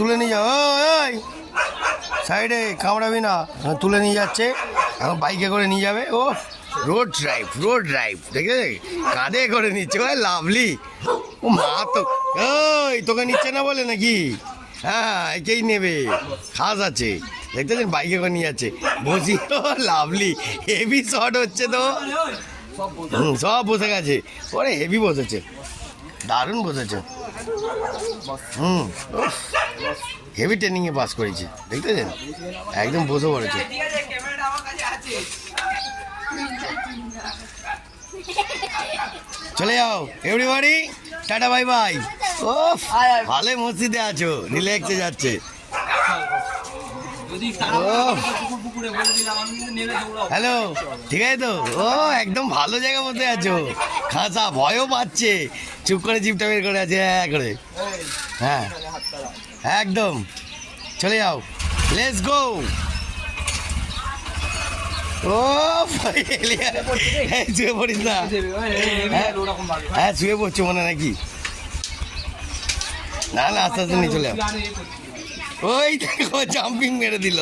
তুলে নিয়ে যাও ওই সাইডে কামড়াবি না। তুলে নিয়ে যাচ্ছে, এখন বাইকে করে নিয়ে যাবে। ও রোড ড্রাইভ দেখে কাঁধে করে নিচ্ছে। ও লাভলি। ও মা তো ওই তোকে নিচ্ছে না বলে নাকি? হ্যাঁ একেই নেবে, খাস আছে দেখতেছেন, বাইকে করে নিয়ে যাচ্ছে বসি। ও লাভলি, হেভি শট হচ্ছে তো। সব বসে গেছে, ওরে হেভি বসেছে, দারুণ বসেছে। হেভি ট্রেনিংয়ে পাস করেছে দেখতেছেন, একদম বসে পড়েছে। চলে যাও এভরিবডি, টাটা বাই বাই। ও ভালো মসজিদে আছো, রিল্যাক্সে যাচ্ছে। হ্যালো, ঠিক আছে তো? ও একদম ভালো জায়গা বসে আছো, খাসা ভয়ও পাচ্ছে, চুপ করে জিপটা বের করে আছে করে। হ্যাঁ একদম, চলে যাও, লেটস গো। ও শুয়ে পড়িস না। হ্যাঁ শুয়ে পড়ছো মনে নাকি? না আস্তে আস্তে নিয়ে চলে যাও। ওই দেখো জাম্পিং মেরে দিল।